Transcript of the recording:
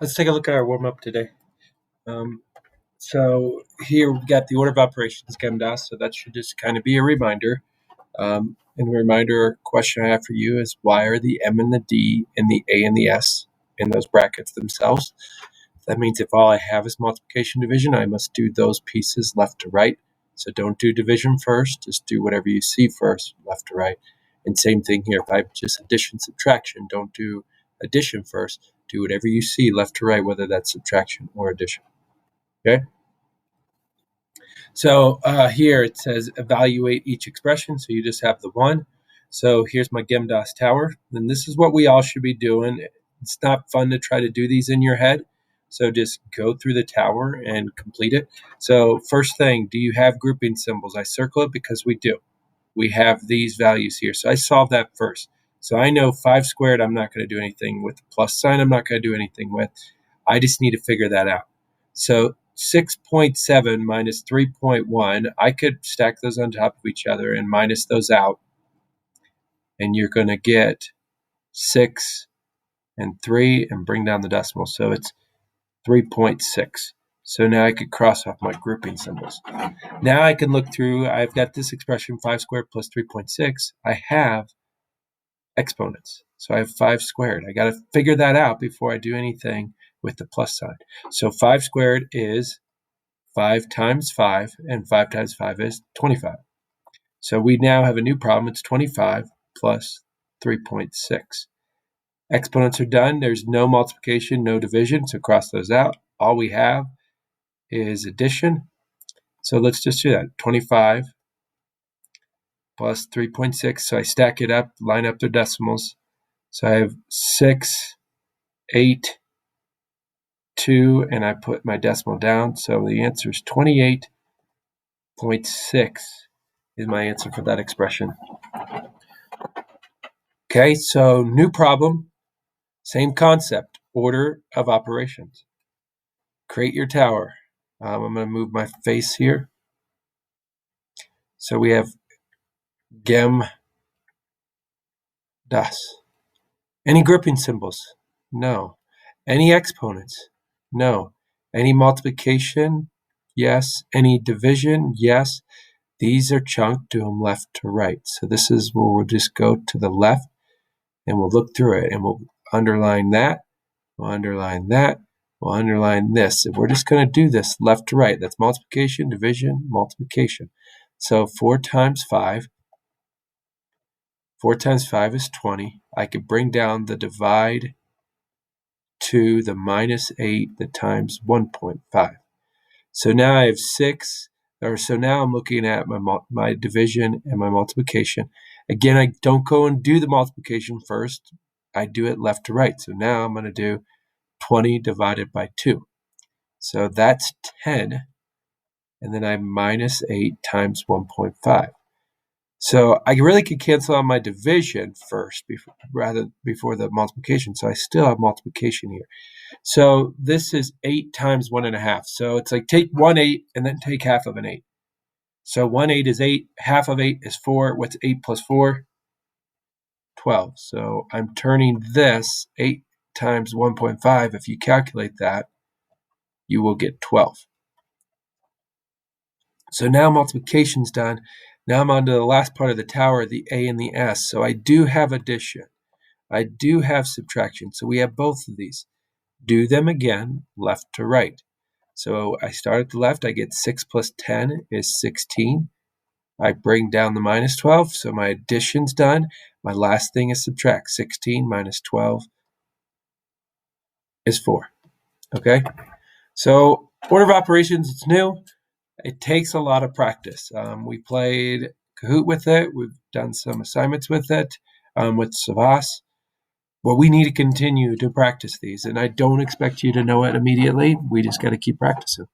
Let's take a look at our warm-up today. So here we've got the order of operations, GEMDAS, so that should just kind of be a reminder. And the reminder question I have for you is, why are the M and the D and the A and the S in those brackets themselves? That means if all I have is multiplication division, I must do those pieces left to right. So don't do division first, just do whatever you see first, left to right. And same thing here, if I have just addition, subtraction, don't do addition first, do whatever you see left to right, whether that's subtraction or addition. Okay? So here it says evaluate each expression, so you just have the one. So here's my GEMDAS tower, and this is what we all should be doing. It's not fun to try to do these in your head, so just go through the tower and complete it. So first thing, do you have grouping symbols? I circle it because we do. We have these values here, so I solve that first. So I know 5 squared I'm not going to do anything with. The plus sign I'm not going to do anything with. I just need to figure that out. So 6.7 minus 3.1, I could stack those on top of each other and minus those out, and you're going to get 6 and 3 and bring down the decimal. So it's 3.6. So now I could cross off my grouping symbols. Now I can look through, I've got this expression 5 squared plus 3.6. I have exponents. So I have 5 squared. I got to figure that out before I do anything with the plus sign. So 5 squared is 5 times 5, and 5 times 5 is 25. So we now have a new problem. It's 25 plus 3.6. Exponents are done. There's no multiplication, no division, so cross those out. All we have is addition. So let's just do that. 25 plus 3.6. So I stack it up, line up their decimals. So I have 6, 8, 2, and I put my decimal down. So the answer is 28.6 is my answer for that expression. Okay, so new problem, same concept, order of operations. Create your tower. I'm going to move my face here. So we have GEMDAS. Any grouping symbols? No. Any exponents? No. Any multiplication? Yes. Any division? Yes. These are chunked, do them left to right. So this is where we'll just go to the left and we'll look through it and we'll underline that, we'll underline that, we'll underline this. And we're just going to do this left to right. That's multiplication, division, multiplication. So 4 times 5. 4 times 5 is 20. I could bring down the divide to the minus 8, the times 1.5. So now I have 6, so now I'm looking at my division and my multiplication. Again, I don't go and do the multiplication first. I do it left to right. So now I'm going to do 20 divided by 2. So that's 10. And then I minus 8 times 1.5. So I really could cancel out my division first before the multiplication. So I still have multiplication here. So this is 8 times 1.5. So it's like take 1 8 and then take half of an 8. So 1 8 is 8. Half of 8 is 4. What's 8 plus 4? 12. So I'm turning this 8 times 1.5. If you calculate that, you will get 12. So now multiplication's done. Now I'm on to the last part of the tower, the A and the S. So I do have addition. I do have subtraction. So we have both of these. Do them again, left to right. So I start at the left. I get 6 plus 10 is 16. I bring down the minus 12. So my addition's done. My last thing is subtract. 16 minus 12 is 4. Okay? So order of operations, it's new. It takes a lot of practice. We played Kahoot with it. We've done some assignments with it, with Savas. But we need to continue to practice these. And I don't expect you to know it immediately. We just got to keep practicing.